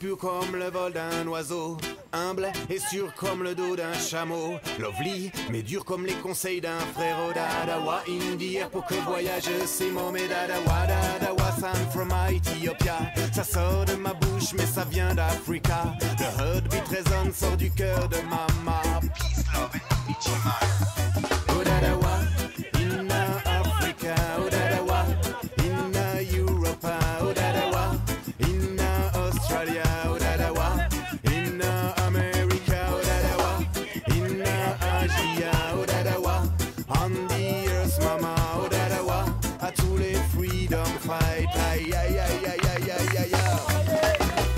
pur comme le vol d'un oiseau, humble et sûr comme le dos d'un chameau, lovely mais dur comme les conseils d'un frère. Dadawa, Indie pour que voyage c'est mon mais Dadawa, Dadawa, Sam from Ethiopia. Ça sort de ma bouche mais ça vient d'Africa. Le heartbeat résonne, sort du cœur de mama. Peace, love and unity, oh Dadawa, inna Africa, oh Dadawa, inna Europe, oh Dadawa, inna Australia, oh Dadawa, inna America, oh Dadawa, inna Asia, oh Dadawa, on the earth mama, oh Dadawa, à tous les freedom fight, aïe aïe aïe aïe aïe aïe aïe aïe.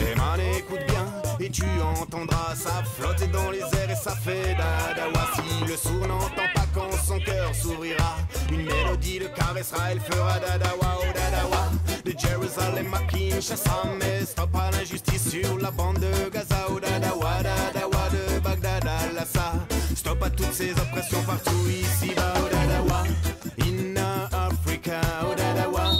Et man écoute bien, et tu entendras ça flotter dans les airs et ça fait Dadawa. Si le sourd n'entend pas quand son cœur s'ouvrira, une mélodie le caressera, elle fera Dadawa, oh Dadawa. De Jérusalem à Kinshasa, mais stop à l'injustice sur la bande de Gaza, oh Dadawa, Dadawa. De Bagdad à Lhasa, stop à toutes ces oppressions partout ici-bas, oh Dadawa. Inna Africa, oh Dadawa,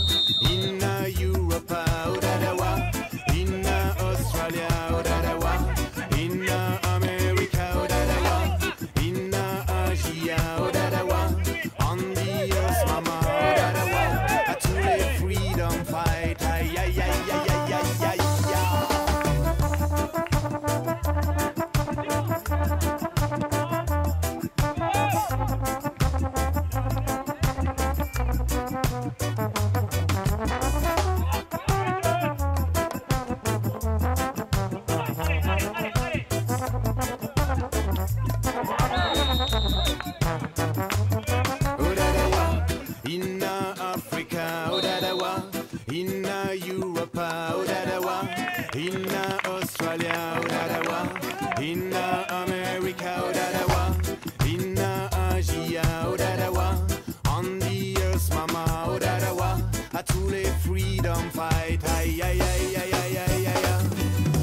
inna Europe, oh Dadawa, inna Australia, oh Dadawa, inna America, oh Dadawa, inna Asia, oh Dadawa, on the earth mama, oh Dadawa, à tous les freedom fight, aïe aïe aïe aïe aïe aïe aïe. Inna Africa, oh Dadawa, inna Europe, oh Dadawa, inna Australia, oh Dadawa, inna America, oh Dadawa, inna Asia, oh Dadawa, on the earth mama, oh Dadawa, à tous les freedom fight, aïe aïe aïe aïe aïe aïe aïe.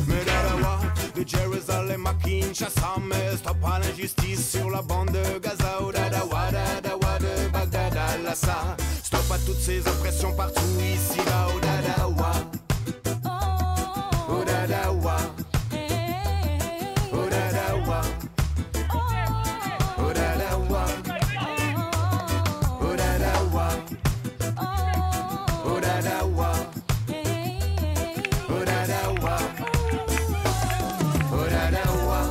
Mais Dadawa, de Jérusalem à Kinshasa, mais stop à l'injustice sur la bande de Gaza, oh Dadawa, Dadawa. De Bagdad à Lhasa, stop à toutes ces oppressions partout ici-bas, oh Dadawa, oh Dadawa, oh Dadawa, oh Dadawa, oh Dadawa, oh Dadawa, oh Dadawa, oh Dadawa.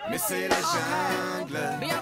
Mais c'est la jungle,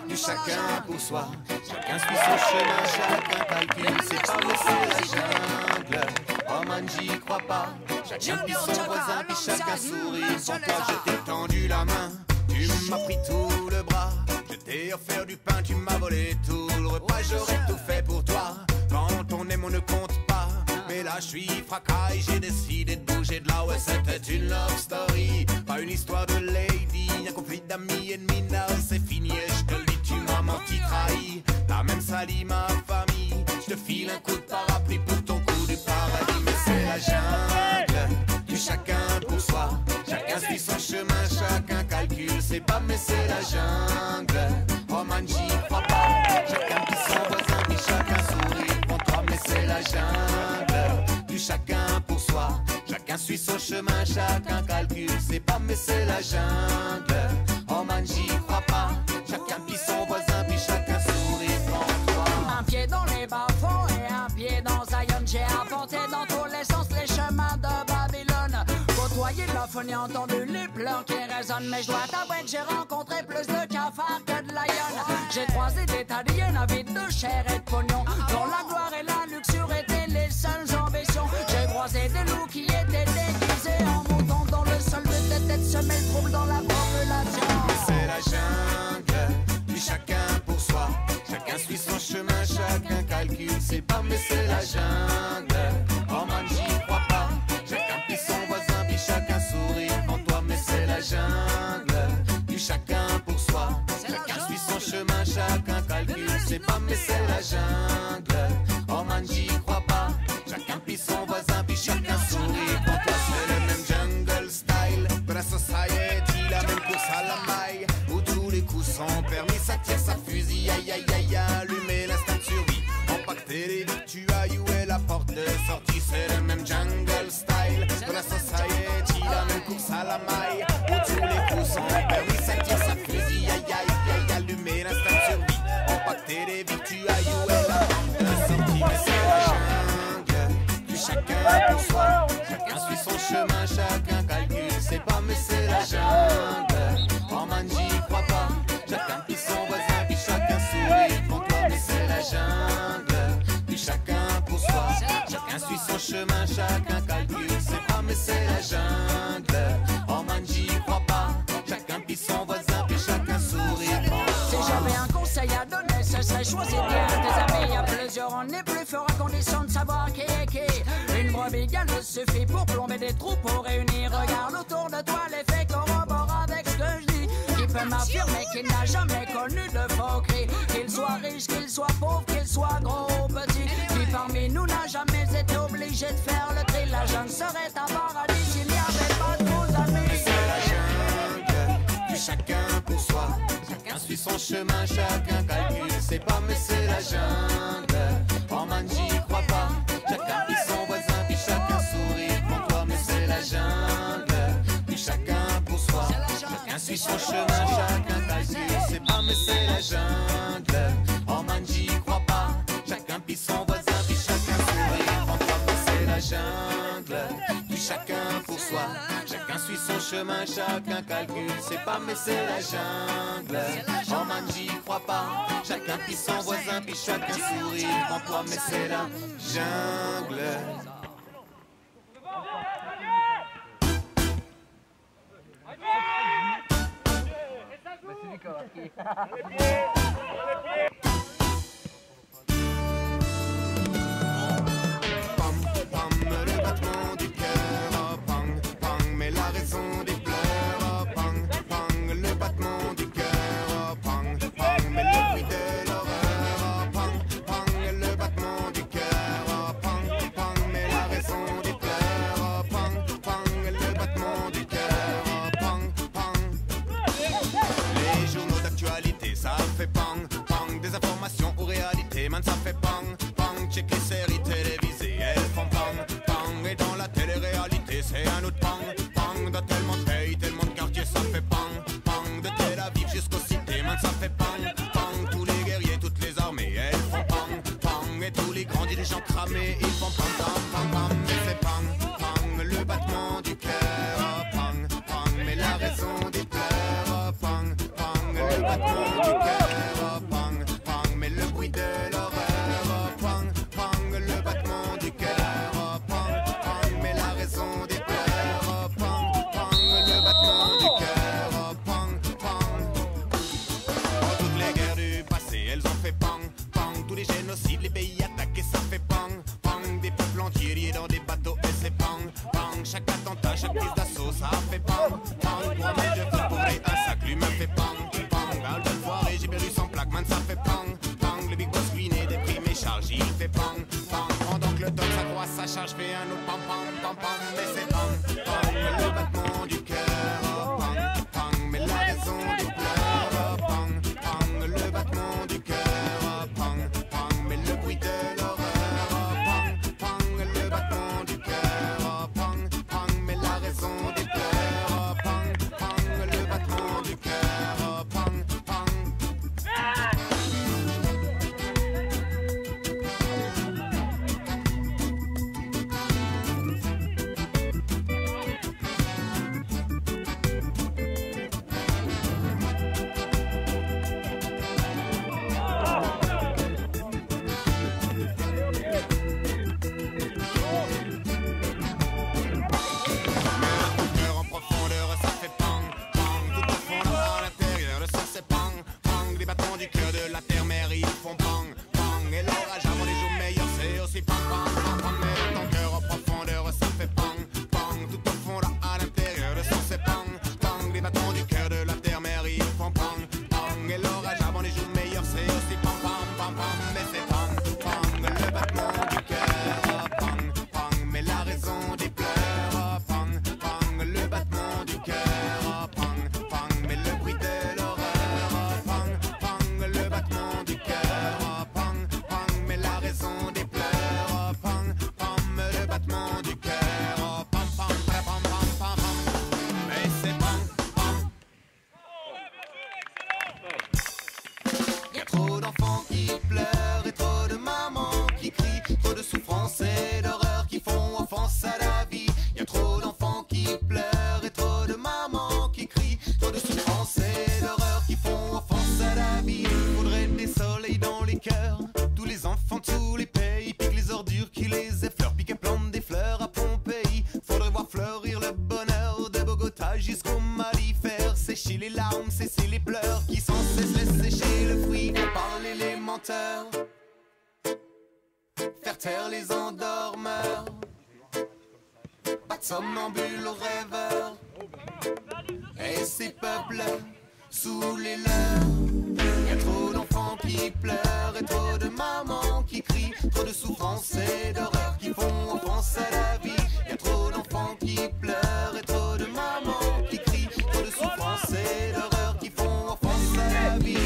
du chacun pour soi. Chacun suit son chemin, chacun calcule ses pas. Mais c'est la jungle, oh man j'y crois pas. Chacun puis son voisin, puis chacun sourit. Pour toi je t'ai tendu la main, tu m'as pris tout le bras. Je t'ai offert du pain, tu m'as volé tout le repas. J'aurais tout fait pour toi, quand on aime on ne compte pas. Mais là je suis fracaille, j'ai décidé de bouger de là. Ouais c'était une love story, pas une histoire de lady. Un conflit d'amis ennemis, now c'est fini et je te le dis, tu m'as menti, trahi. T'as même sali ma famille, je te file un coup de parapluie pour ton coup du paradis. Mais c'est la jungle, du chacun pour soi. Chacun suit son chemin, chacun calcule ses pas. Mais c'est la jungle, oh man j'y crois pas. Chacun puis son voisin, puis chacun sourit pour toi. Mais c'est la jungle, du chacun pour soi. Chacun suit son chemin, chacun calcule ses pas. Mais c'est la jungle, oh man j'y crois pas. Chacun puis son voisin, puis chacun sourit pour toi. Un pied dans les bas-fonds et un pied dans Zion. J'ai apporté dans tous les sens les chemins de Babylone. Côtoyé de la folie, entendu les pleurs qui résonnent. Mais je dois t'avouer que j'ai rencontré plus de cafards que de lions. J'ai croisé des taliens avides de chair et de pognon, dont la gloire et la luxure étaient les seules ambitions. J'ai croisé des loups qui étaient déguisés en moutons, dont le seul but était de semer le trouble dans la population. C'est la jungle, du chacun pour soi. Chacun suit son chemin, chacun calcule ses pas. Mais c'est la jungle, oh man j'y crois pas. Chacun puis son voisin, puis chacun sourit en toi. Mais c'est la jungle, du chacun pour soi. Chacun suit son chemin, chacun calcule ses pas. Mais c'est la jungle, de sortie, c'est le même jungle style. Dans la society, la même course à la maille. Où tous les coups sont permis, ça tire, ça fusille, aïe aïe aïe, allumer l'instinct de survie. Compacter les vies, tu ailles où est la porte de sortie, mais c'est la jungle. Du chacun pour soi, chacun suit son chemin, chacun calcule. C'est pas, mais c'est la jungle. En man, j'y crois pas. Chacun pis son voisin, puis chacun sourit pour toi, mais c'est la jungle. Du chacun pour soi, chacun suit son chemin, chacun calcule. C'est pas, mais c'est la jungle. En man, j'y crois pas. Chacun pis son voisin, puis chacun sourit. Si j'avais un conseil à donner, ce serait choisir bien tes amis. À plusieurs, on est plus fort à condition de savoir qui est qui. Une brebis gale suffit pour plomber des trous, pour réunir. Regarde autour de toi, les faits corroborent avec ce que je dis. Qui peut m'affirmer qu'il n'a jamais connu de faux cris? Qu'il soit riche, qu'il soit pauvre, qu'il soit gros ou petit. Qui parmi nous n'a jamais été obligé de faire le tri? La jungle serait un paradis s'il n'y avait pas de vos amis. C'est la jungle, du chacun pour soi. Chacun suit son chemin, chacun calcule. C'est pas, mais c'est la jungle. En man, j'y crois pas. Chacun pis son voisin, puis chacun sourit pour toi, mais c'est la jungle. Du chacun pour soi. Chacun suit son chemin, chacun calcule. C'est pas, mais c'est la jungle. En man, j'y crois pas. Chacun pis son voisin, puis chacun sourit pour toi, mais c'est la jungle. Du chacun pour soi. Chacun suit son chemin, chacun calcule. C'est pas, mais c'est la jungle. En man, j'y crois pas. Chacun pis son voisin, puis chacun sourit devant toi, mais c'est la jungle. Pam, pam, le battement du cœur, oh, pang, pang, mais la raison des pleurs, oh, pang, pang, le battement du cœur, oh, pang, pang, mais le bruit de l'horreur, oh, pang, pang, le battement du cœur, oh, pang, pang, mais la raison des pleurs, oh, pang, pang, le battement du cœur, oh, pang, pang. Les journaux d'actualité, ça fait pang, pang, des informations ou réalités, man, ça fait pang, pang, check les séries télévisées, elles font pang, pang, et dans la télé-réalité, c'est un autre pang, pang, dans tellement de pays, tellement de quartiers, ça fait pang, pang, de Tel Aviv jusqu'aux cités, man, ça fait pang, pang, tous les guerriers, toutes les armées, elles font pang, pang, et tous les grands dirigeants cramés, ils font pang, pang, pang, pang, mais c'est pang, pang, le battement du cœur, oh, pang, pang, mais la raison des pleurs, oh, pang, pang, le battement du cœur, oh, pang, pang, mais le bruit de l'horreur, oh, pang, pang, le battement du cœur, oh, pang, pang, mais la raison des pleurs, oh, pang, pang, le battement du cœur, oh, pang, pang. Dans toutes les guerres du passé, elles ont fait pang, pang, tous les génocides, les pays attaqués, ça fait pang, pang, des peuples entiers liés dans des bateaux et c'est pang, pang, chaque attentat, chaque prise d'assaut, ça fait pang, pang, pour un de feu pour un sac, l'humain fait pang, pang, balle de foiré, j'ai perdu sans plaque, man, ça fait pang, pang, le big boss ruiné, déprimé, charge, il fait pang, pang, pendant que le top s'accroît, sa charge fait un autre pam, pam, pam, pam, mais c'est pang, pang, le battement du cœur, oh, pang, pang, mais la raison des pleurs, oh, pang, pang, le battement du cœur, oh, pang, pang, mais le bruit de l'horreur, oh, pang, pang, le battement du cœur, oh, pang, pang, mais la raison des pleurs, oh, pang, pang, le battement du cœur, oh, pang, pang. raison des pleurs. terre les endormeurs. Pas de somnambules rêveurs. Et ces peuples sous les leurs. Y'a trop d'enfants qui pleurent et trop de mamans qui crient. Trop de souffrances et d'horreurs qui font offense à la vie. Y'a trop d'enfants qui pleurent et trop de mamans qui crient. Trop de souffrances et d'horreurs qui font offense à la vie.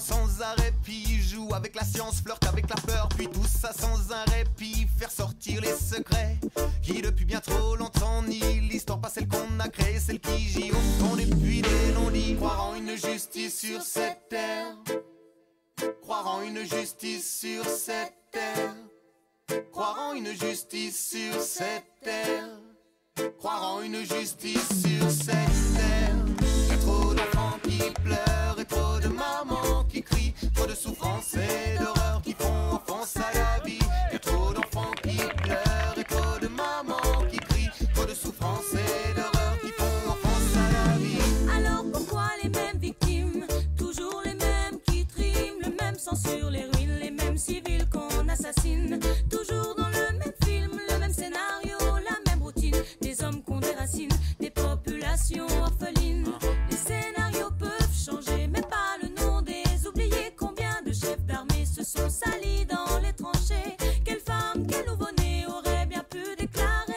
Sans arrêt, puis joue avec la science, flirte avec la peur, puis tout ça sans un répit, faire sortir les secrets qui depuis bien trop longtemps nient l'histoire, pas celle qu'on a créée, celle qui gît au fond depuis des non-dits. Croire en une justice sur cette terre, croire en une justice sur cette terre, croire en une justice sur cette terre, croire en une justice sur cette terre. Y'a trop d'enfants qui pleurent et trop de mamans qui crient. Trop de souffrances et d'horreurs qui font offense à la vie. Y'a trop d'enfants qui pleurent et trop de mamans qui crient. Trop de souffrances et d'horreurs qui font offense à la vie. Alors pourquoi les mêmes victimes, toujours les mêmes qui triment, le même sang sur les ruines, les mêmes civils qu'on assassine, toujours dans le même film, le même scénario, la même routine, des hommes qu'on déracine, des populations orphelines. Les scénarios peuvent changer, mais pas le nom des oubliés. Combien de chefs d'armée se sont salis dans les tranchées? Quelle femme, quel nouveau-né aurait bien pu déclarer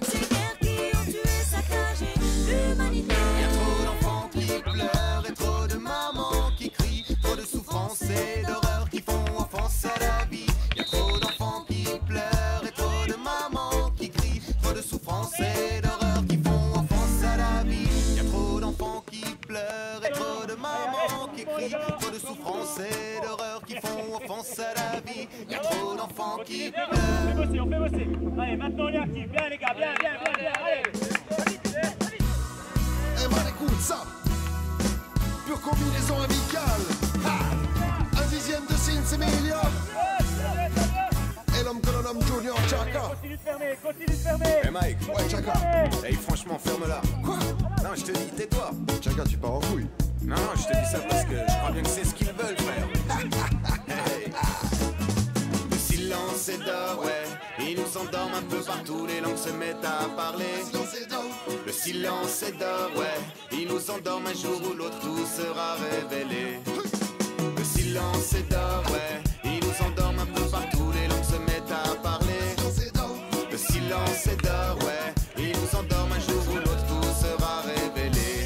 ces guerres qui ont tué, saccagé l'humanité? Y'a trop d'enfants qui pleurent et trop de mamans qui crient. Trop de souffrances et d'horreurs qui font offense à la vie. Y'a trop d'enfants qui pleurent et trop de mamans qui crient. Trop de souffrances et d'horreurs qui font offense à la vie. Y'a trop d'enfants qui pleurent et trop de mamans qui crient. Trop de souffrances et d'horreurs qui font offense à la vie. Y'a trop d'enfants qui pleurent. On fait bosser. Allez, maintenant on est actifs. Bien les gars, bien, allez. Eh ben écoute ça, pure combinaison amicale. Ha, un dixième de Sinsemilla. Et l'homme que l'on nomme Junior Chaka. Continue de fermer. Eh Mike, Ouais Chaka. hey, franchement ferme-la. Quoi? Non, je te dis, tais-toi. Chaka, tu pars en couille. Non, je te dis ça parce que je crois bien que c'est ce qu'ils veulent, frère. Hey. Le silence est d'or, ouais. Ils nous endorment un peu partout, les langues se mettent à parler. Le silence est d'or, ouais. Ils nous endorment un jour ou l'autre, tout sera révélé. Le silence est d'or, ouais. Ils nous endorment un peu partout, les langues se mettent à parler. Le silence est d'or, ouais. Ils nous endorment un jour ou l'autre, tout sera révélé.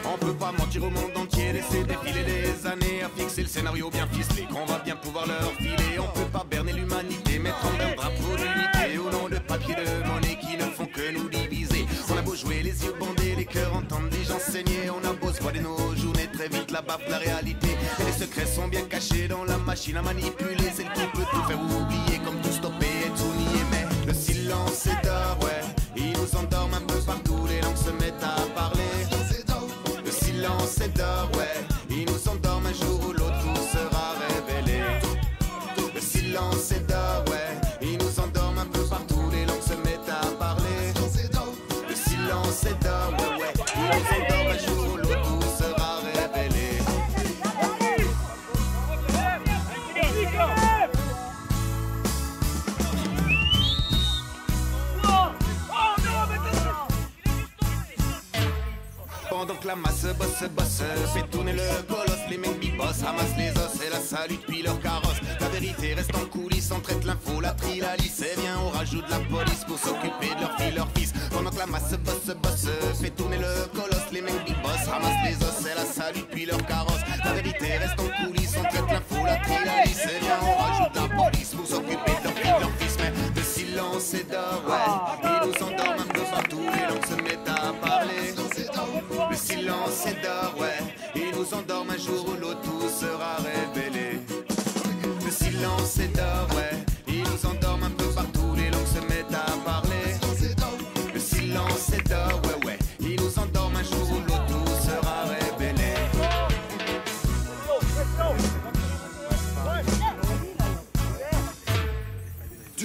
On peut pas mentir au monde entier, laisser défiler les années à fixer le scénario bien ficelé, qu'on va bien pouvoir leur filer. On peut pas berner l'humanité, mettre en berne drapeau d'unité au nom de papier de monnaie qui ne font que nous diviser. On a beau jouer les yeux bandés, les cœurs entendre les gens saigner. On a beau se voiler nos journées, très vite la baffe la réalité. Et les secrets sont bien cachés dans la machine à manipuler. Celle qui peut tout faire oublier, comme tout stopper et tout nier. Mais le silence est d'or, ouais. Ils nous endorment un peu partout, les langues se mettent à parler. Le silence est d'or, ouais. Ils nous endorment un jour ou l'autre, tout sera révélé. Le silence est d'or, ouais. Ils nous endorment un peu partout, les langues se mettent à parler. Le silence est d'or, ouais, ouais. Ils nous endorment un jour ou l'autre, tout sera révélé. Pendant que la masse bosse, fait tourner le colosse. Les mecs big-boss ramassent les os et la saluent depuis leur carrosse. La vérité reste en coulisses, on traite l'info, la tri, la lisse. Et bien on rajoute la police pour s'occuper de leur fille, leur fils. Pendant que la masse bosse, fait tourner le colosse. Les mecs big-boss ramassent les os et la saluent depuis leur carrosse. La vérité reste en coulisses, on traite l'info, la tri, la lisse. Et bien on rajoute la police pour s'occuper de leur fille, leur fils. Mais le silence est d'or, ouais. Ils nous endorment un peu partout, les langues se mettent à parler. Le silence est d'or, ouais. Ils nous endorment un jour ou l'autre, tout sera révélé. Le silence est d'or, ouais. Ils nous endorment un peu partout, les langues se mettent à parler. Le silence est d'or, ouais, ouais. Ils nous endorment un jour ou l'autre, tout sera révélé.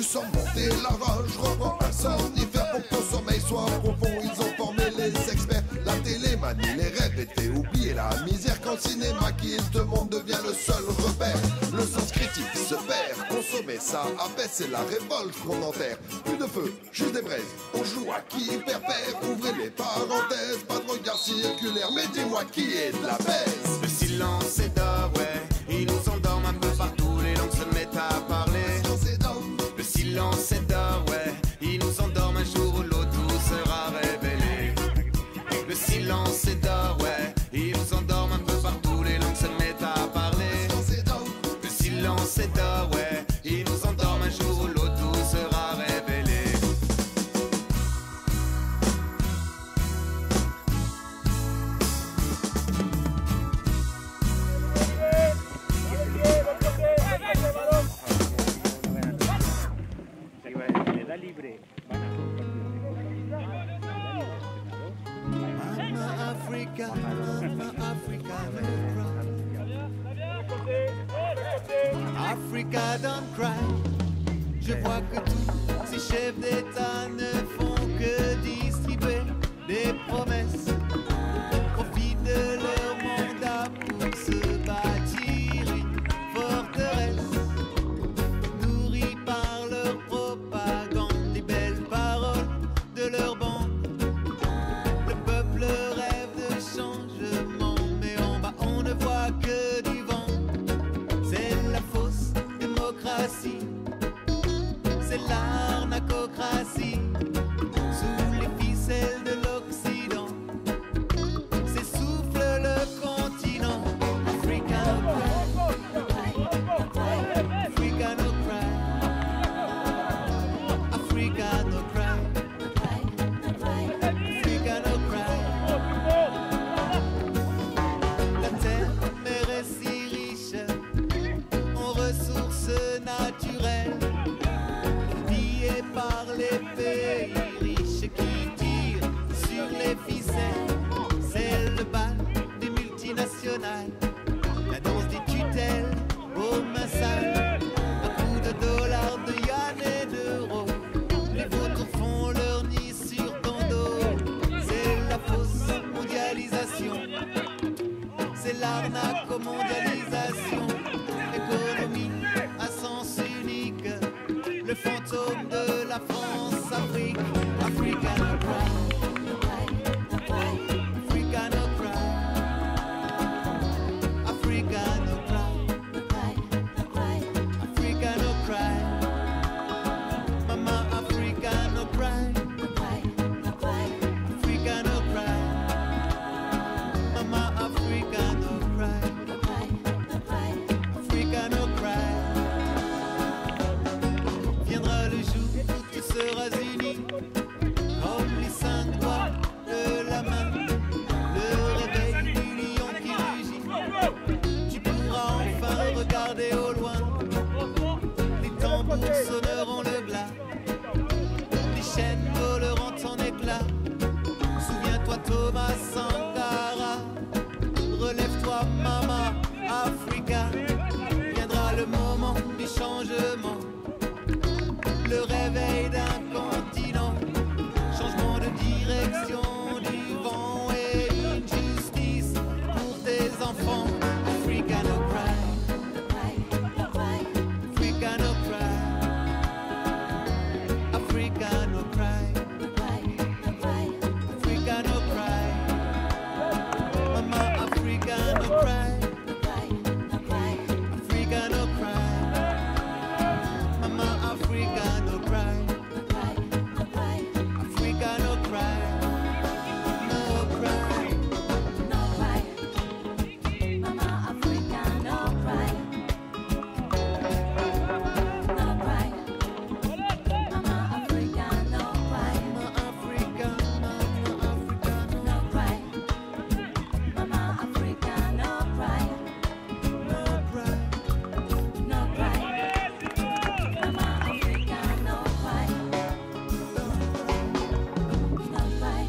sens monter la rage, reprends un somnifère pour que ton sommeil soit profond. Ils ont formé les experts, la télé manie les rêves, et oublié la misère quand le cinéma qu'il te montre devient le seul repère. Le sens critique se perd, consommer ça apaise, c'est la révolte qu'on enterre. Plus de feu, juste des braises, on joue à qui perd perd. Ouvrez les parenthèses, pas de regard circulaire, mais dis-moi qui est de la baisse. Le silence est d'or, ouais, il nous endorme un peu partout, les langues se mettent à parler. Le silence est d'or, ouais, il nous endorme un jour où l'eau tout sera révélé. Le silence est d'or, ouais, il nous endorme un peu partout, les langues se mettent à parler. Le silence est d'or, ouais, il nous endorme un jour où l'eau tout sera révélé. Africa, Africa don't cry. Je vois que tous ces chefs d'État ne font que distribuer des promesses. Profitent de leur mandat pour se bâtir une forteresse. Nourris par leur propagande, les belles paroles de leur bande. Le peuple rêve de changement, mais en bas on ne voit que du vent. C'est la fausse démocratie, c'est l'arnacocratie, sous les ficelles de l'Occident. S'essouffle le continent. Africa no cry, Africa no cry, Africa no cry, Africa no cry. La terre mère est si riche en ressources naturelles, pillées par les pays riches qui tirent sur les ficelles. C'est le bal des multinationales, la danse des tutelles aux mains sales. À coups de dollars, de yuan et d'euros, les vautours font leur nid sur ton dos. C'est la fausse mondialisation, c'est l'arnaco-mondialisation. Économie à sens unique, le fantôme de la France-Afrique. Africa no cry, Africa no cry, Africa no cry, Africa no cry, Mama Africa no cry, Africa no cry, Mama Africa no cry, Africa no cry. Viendra le jour où tu seras uni, comme les 5 doigts de la main, le réveil du lion qui rugit. Tu pourras enfin regarder au loin, les tambours sonneront le glas, les chaînes voleront en éclats. Souviens-toi Thomas Sankara, relève-toi Mama Africa. Viendra le moment du changement, le réveil d'un continent, changement de direction du vent et une justice pour tes enfants. Africa no cry, Africa no cry, Africa no cry, Africa no cry, Mama Africa no cry, Africa no cry, Mama Africa no cry, Africa no cry, no cry. Mama Africa no cry, no cry, Mama Africa no cry, no cry, Mama Africa no cry, no cry, Mama Africa no cry, no cry,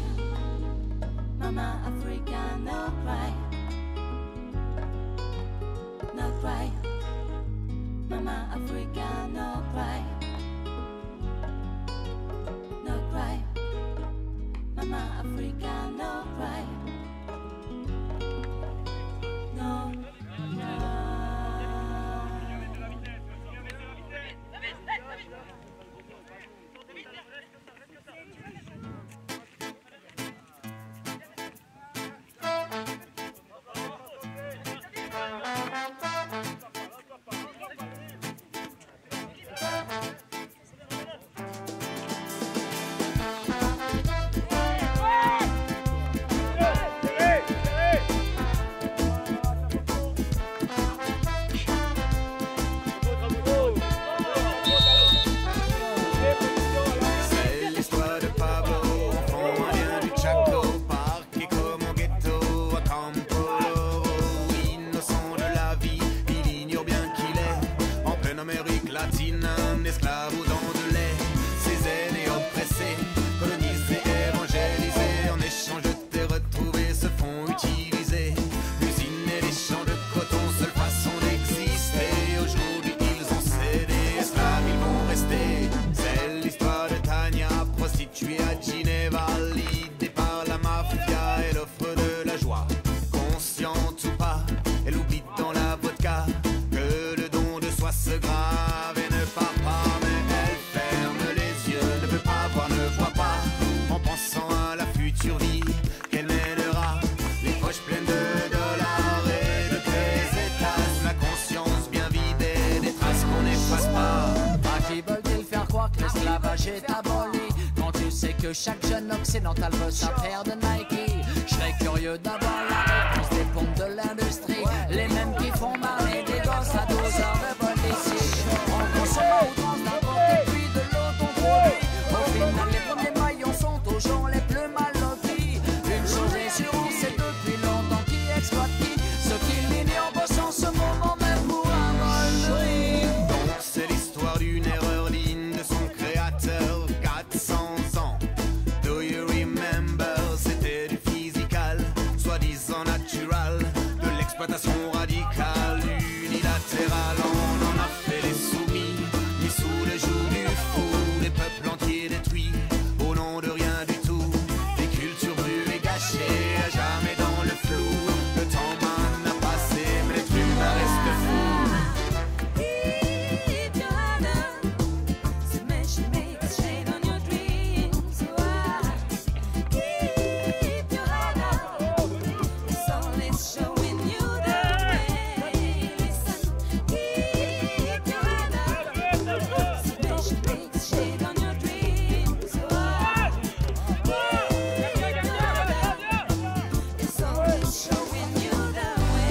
Mama Africa no cry, no cry, Mama Africa no cry, Amérique latine, un esclave aux dents de lait. Ses aînés oppressés, colonisés, évangélisés, en échange de tes retrouvés se font utiliser. L'usine et les champs de coton, seule façon d'exister. Aujourd'hui ils ont cédé, esclaves ils vont rester. C'est l'histoire de Tania, prostituée à Gineva, l'idée par la mafia et l'offre de la joie. Consciente ou pas, elle oublie dans la vodka que le don de soi se grave et ne part pas, mais elle ferme les yeux, ne veut pas voir, ne voit pas, en pensant à la future vie qu'elle mènera, les poches pleines de dollars et de pesetas, la conscience bien vidée, des traces qu'on n'efface pas. À qui veulent-ils faire croire que l'esclavage est aboli, quand tu sais que chaque jeune occidental veut sa paire de Nike? Je serais curieux d'avoir la réponse des pompes de l'industrie, les mêmes qui font marrer des gosses à 12 heures de vol ici. On consomme à outrance d'un côté puis de l'autre on produit. Au final les premiers maillons sont toujours les plus mal lotis. Une chose est sûre, on sait depuis longtemps qui exploite qui. Ceux qui l'ignorent bossent en ce moment même pour un vol de riz. Donc c'est l'histoire d'une erreur digne de son créateur, 400 ans. Do you remember? C'était du physical, soi-disant natural, de l'exploitation radicale, unilatérale. On en a fait les soumis, mis sous le joug du fou, des peuples entiers détruits au nom de rien du tout, des cultures brûlées et gâchées à jamais dans le flou. Le temps maintenant a passé, mais l'être humain reste fou. Keep your head up, submission makes shade on your dreams. Keep your head up, the sun is showing you the way. Listen, keep your head up, submission makes shade on your dreams. Keep your head up, the sun is showing you the way.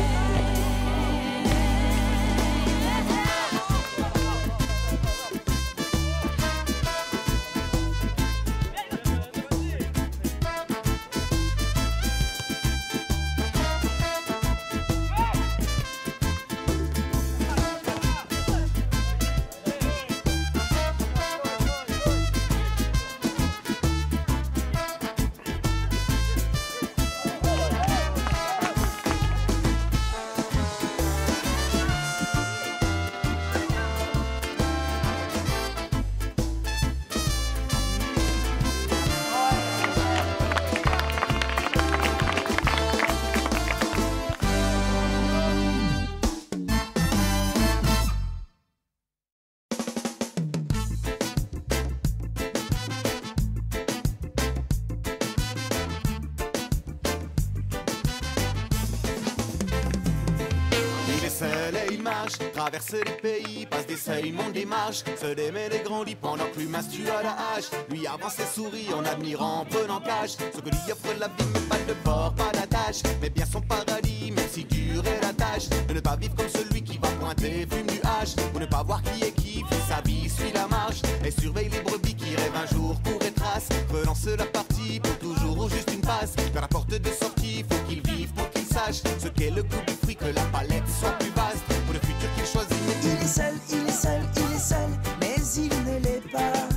Il est seul et il marche, traverse les pays, passe des seuils, monte des marches, se démène et grandit pendant que l'humain se tue à la hache. Lui avance et sourit en admirant, en prenant cash, ce que lui offre la vie, mais pas de port, pas d'attache, mais bien son paradis, même si dure est la tâche, de ne pas vivre comme celui qui va pointer, fume du hache, pour ne pas voir qui est qui, fait sa vie, suit la marche, et surveille les brebis qui rêvent un jour, court et trace, relance la partie pour toujours ou juste une passe, vers la porte de sortie, faut qu'il vive pour qu'il sache ce qu'est le goût du fruit, que la palette soit plus vaste, pour le futur qu'il choisit. Il est seul, il est seul, il est seul, mais il ne l'est pas.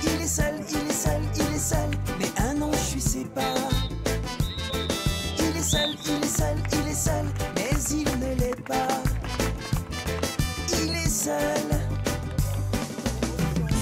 Il est seul, il est seul, il est seul, mais un an je suis séparé. Il est seul, il est seul, il est seul, mais il ne l'est pas. Il est seul,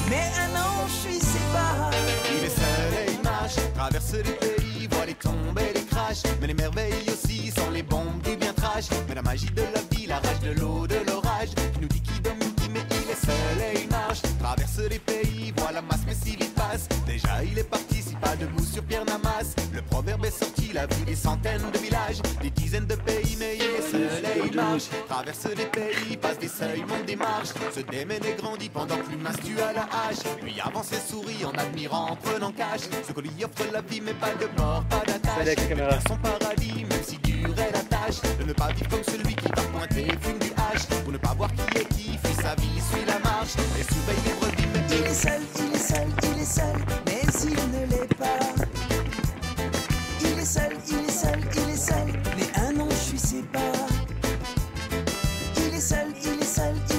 mais un an je suis séparé. Il est seul et il marche, traverse les pays, voit les tombes et les crashs, mais les merveilles aussi sont les bombes du bien trash. Mais la magie de la vie, la rage de l'eau, de l'orage, qui nous dit qui domine qui, mais il est seul et il marche, traverse les pays, voit la masse, mais s'il y passe, déjà il est parti, si pas debout sur pierre n'amasse. Le proverbe est sorti, il a vu des centaines de villages, des dizaines de pays, mais il est seul et il marche, traverse les pays, passe des seuils, monte des marches, se démène et grandit pendant que l'humain se tue à la hache. Lui avance et sourit en admirant, en prenant cash, ce que lui offre la vie, mais pas de mort, pas d'attache, vers son paradis, même si dure est la tâche, de ne pas vivre comme celui qui va pointer, fume du hache, pour ne pas voir qui est qui, fuit sa vie, suit la marche, et surveille les brebis, mais Il est seul, il est seul, il est seul, mais il ne l'est pas. Il est seul, il est seul, il est seul, mais un an je suis séparé. Il est seul, il est seul, il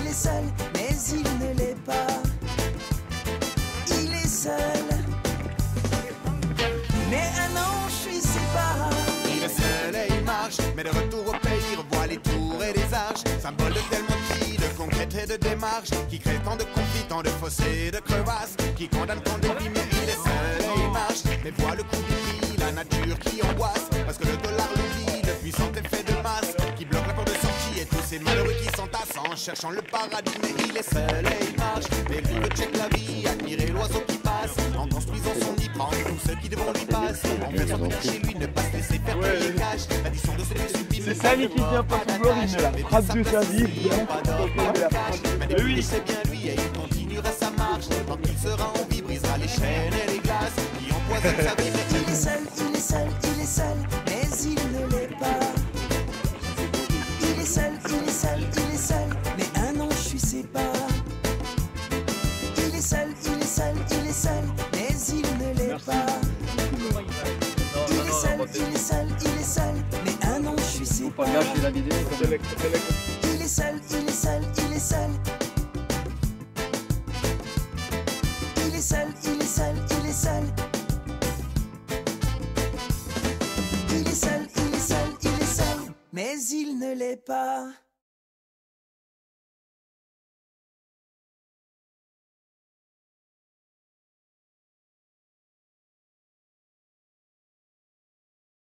tête et de démarche, qui crée tant de conflits, tant de fossés, de crevasses, qui condamne tant de vies, mais il est seul et il marche. Mais voit le coup du prix, la nature qui angoisse, parce que le dollar l'oublie, le puissant effet de masse, qui bloque la porte de sortie et tous ces malheureux qui s'entassent en cherchant le paradis. Mais il est seul et il marche, mais lui veut check la vie, admirer l'oiseau qui passe, en construisant son nid, prendre tous ceux qui devront lui passer, en faire sortir chez lui, ne pas se laisser faire payer cash, l'addition de ses sublimes. C'est Samy qui vient pas sous Florine, la frappe de sa vie. Mais oui, c'est bien lui et il continuera sa marche. Tant qu'il sera en vie, brisera les chaînes et les glaces qui empoisonnent sa vie. Il est seul, il est seul, il est seul, mais il ne l'est pas. Il est seul, il est seul, il est seul, mais un an je suis ses pas. Il est seul, il est seul, il est seul, mais il ne l'est pas. Il est seul, il est seul, il est seul, mais un an je suis ses pas. Pas gâcher la vidéo. Il est seul, il est seul, il est seul. Il est seul, il est seul, il est seul. Il est seul, il est seul, il est seul, mais il ne l'est pas.